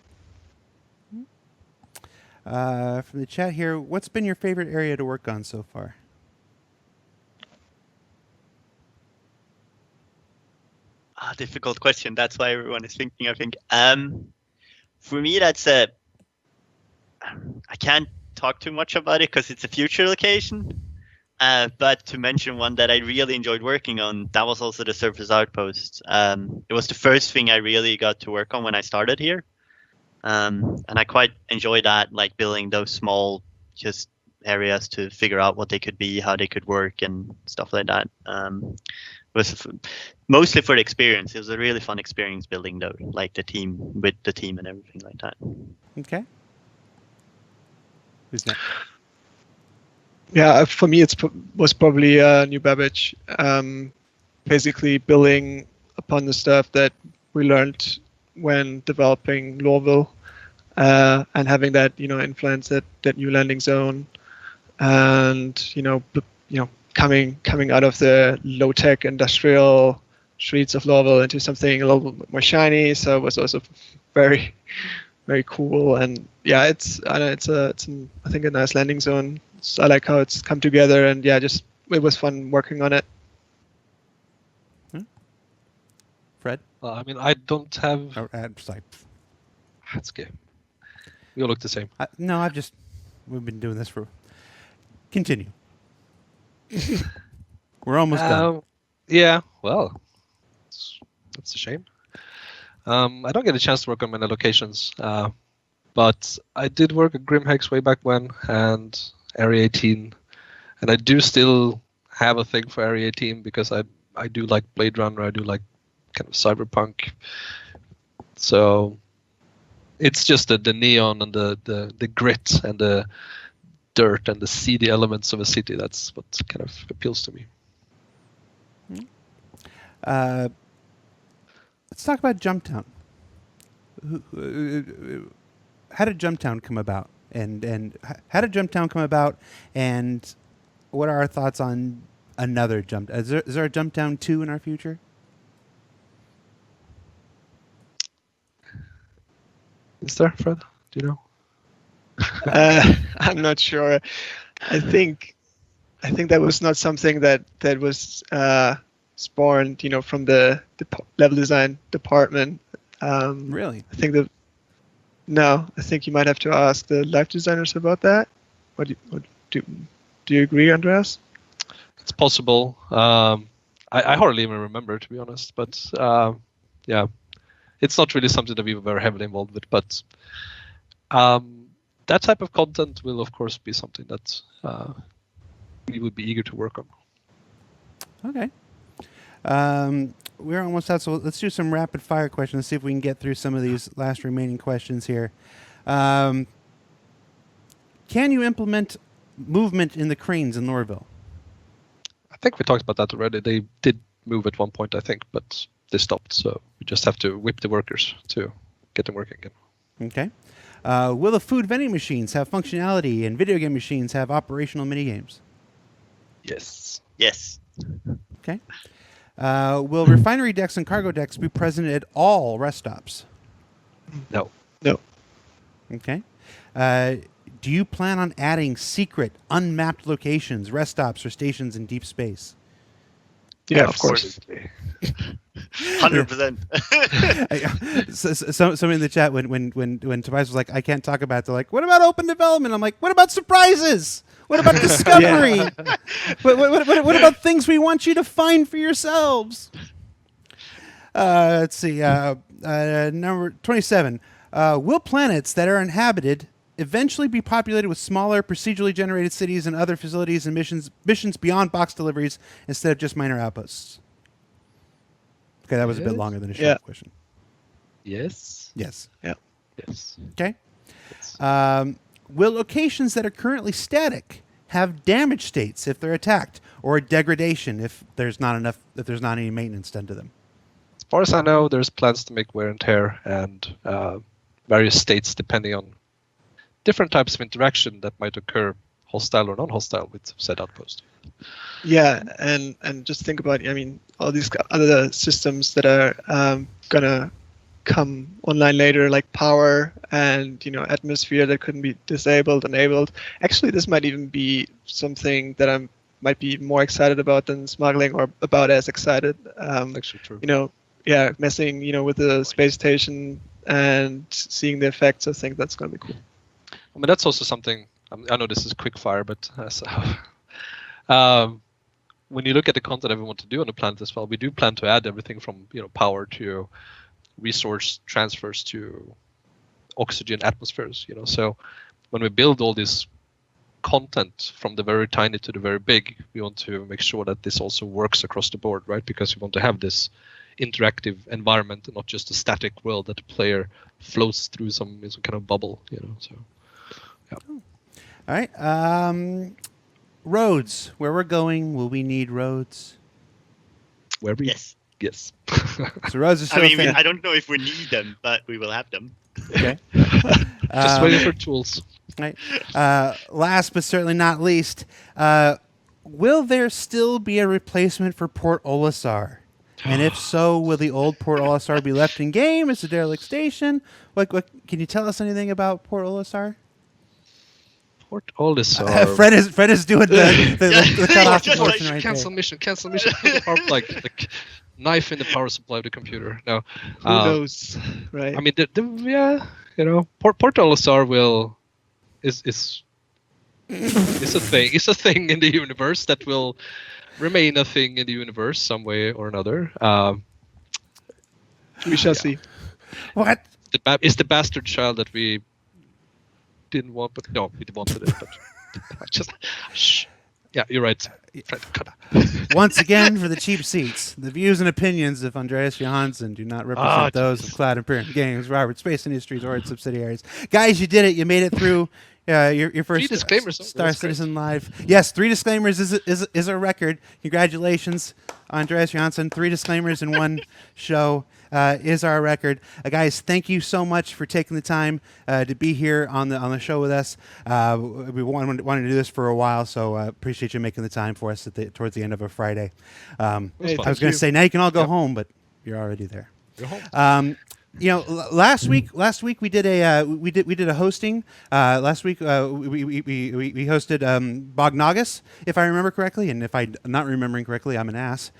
From the chat here, what's been your favorite area to work on so far? Difficult question. That's why everyone is thinking, I think. For me, that's I can't talk too much about it because it's a future location. But to mention one that I really enjoyed working on, that was also the Surface Outpost. It was the first thing I really got to work on when I started here. And I quite enjoyed that, like building those small just areas to figure out what they could be, how they could work and stuff like that. It was mostly for the experience. It was a really fun experience building with the team and everything like that. Okay. Who's next? Yeah, for me, was probably New Babbage. Basically building upon the stuff that we learned when developing Lorville, and having that influence that new landing zone, and coming out of the low tech industrial streets of Louisville into something a little bit more shiny. So it was also very, very cool. And yeah, it's I think a nice landing zone. So I like how it's come together, and yeah, just it was fun working on it. Fred? I mean, I don't have. Oh, just like, That's okay. We all look the same. no, we've been doing this for. Continue. We're almost done. Yeah, well, that's a shame. I don't get a chance to work on many locations, but I did work at Grimhex way back when, and Area 18, and I do still have a thing for Area 18 because I do like Blade Runner, I do like kind of cyberpunk. So it's just the neon and the grit and the dirt and the seedy elements of a city. That's what kind of appeals to me. Let's talk about Jumptown. How did Jumptown come about? And how did Jumptown come about? And what are our thoughts on another Jump? Is there a Jumptown 2 in our future? Is there, Fred? Do you know? I'm not sure. I think that was not something that was spawned, from the level design department. Really? I think no. I think you might have to ask the live designers about that. Do you agree, Andreas? It's possible. I hardly even remember, to be honest. But yeah, it's not really something that we were very heavily involved with. But that type of content will, of course, be something that we would be eager to work on. Okay. We're almost out, so let's do some rapid fire questions. Let's see if we can get through some of these last remaining questions here. Can you implement movement in the cranes in Lorville? I think we talked about that already. They did move at one point, I think, but they stopped. So we just have to whip the workers to get them working again. Okay. Will the food vending machines have functionality and video game machines have operational minigames? Yes. Yes. Okay. Will refinery decks and cargo decks be present at all rest stops? No. No. Okay. Do you plan on adding secret, unmapped locations, rest stops, or stations in deep space? Yeah, of course. 100%. Somebody in the chat when Tobias was like, I can't talk about it, they're like, what about open development? I'm like, what about surprises? What about discovery? What about things we want you to find for yourselves? Let's see. Number 27. Will planets that are inhabited eventually be populated with smaller, procedurally generated cities and other facilities and missions beyond box deliveries instead of just minor outposts? Okay, that was a bit longer than a short question. Yes. Yes. Yeah. Yes. Okay. Yes. Will locations that are currently static have damage states if they're attacked, or degradation if there's not any maintenance done to them? As far as I know, there's plans to make wear and tear and various states depending on different types of interaction that might occur, hostile or non-hostile, with said outpost. Yeah, and just think about, all these other systems that are gonna come online later, like power and atmosphere that couldn't be disabled, enabled. Actually, this might even be something that I might be more excited about than smuggling, or about as excited. Actually true. Messing with the space station and seeing the effects. I think that's gonna be cool. I mean, that's also something. I know this is quick fire, but when you look at the content that we want to do on the planet as well, we do plan to add everything from power to resource transfers to oxygen atmospheres. So when we build all this content from the very tiny to the very big, we want to make sure that this also works across the board, right? Because we want to have this interactive environment and not just a static world that the player floats through some kind of bubble. So. Yeah. All right. Roads. Where we're going, will we need roads? Yes. Yes. So roads are still a thing. I don't know if we need them, but we will have them. Okay. Just waiting for tools. Right. Last but certainly not least, will there still be a replacement for Port Olisar? And if so, will the old Port Olisar be left in game as a derelict station? What can you tell us anything about Port Olisar? Port Olisar. Fred is doing the cutoff Just portion like right cancel there. mission. Cancel mission. Put the power, like knife in the power supply of the computer. No. Who knows, right? I mean, yeah, Port Olisar is a thing. It's a thing in the universe that will remain a thing in the universe some way or another. We shall see. What? It's the bastard child that we didn't want, but no, we wanted it. But I just, shh. Yeah, you're right. Fred, cut out. Once again, for the cheap seats, the views and opinions of Andreas Johansson do not represent those of Cloud Imperium Games, Robert Space Industries, or its subsidiaries. Guys, you did it. You made it through your first 3 disclaimers. Star Citizen Live. Yes, 3 disclaimers is a record. Congratulations, Andreas Johansson. 3 disclaimers in one show is our record. Guys, thank you so much for taking the time to be here on the show with us. We wanted to do this for a while, so appreciate you making the time for us towards the end of a Friday. Hey, I was thank going to you. say, now you can all go home, but you're already there. You're home. Last week we did a hosting. Last week we hosted Bognagus, if I remember correctly, and if I'm not remembering correctly, I'm an ass.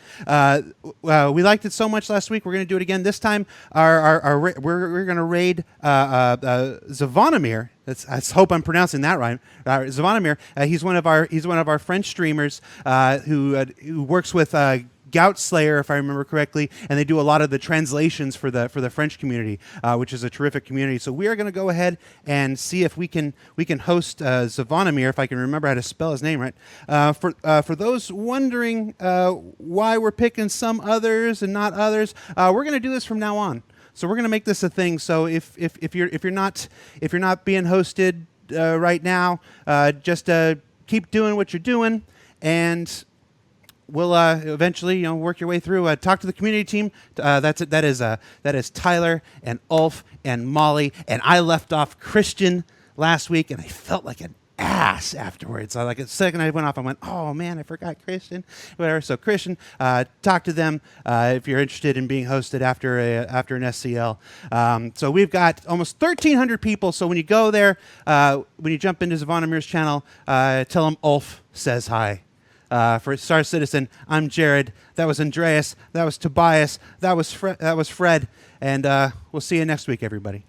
We liked it so much last week. We're going to do it again this time. We're going to raid Zvonimir. I hope I'm pronouncing that right. Zvonimir. He's one of our French streamers who works with Gout Slayer, if I remember correctly, and they do a lot of the translations for the French community, which is a terrific community. So we are going to go ahead and see if we can host Zvonimir, if I can remember how to spell his name right. For those wondering why we're picking some others and not others, we're going to do this from now on. So we're going to make this a thing. So if you're not being hosted right now, just keep doing what you're doing, and we'll eventually, work your way through. Talk to the community team. That is Tyler and Ulf and Molly. And I left off Christian last week, and I felt like an ass afterwards. Like the second I went off, I went, "Oh man, I forgot Christian." Whatever. So Christian, talk to them if you're interested in being hosted after an SCL. So we've got almost 1,300 people. So when you go there, when you jump into Zvonimir's channel, tell him Ulf says hi. For Star Citizen, I'm Jared. That was Andreas. That was Tobias. That was Fred. And we'll see you next week, everybody.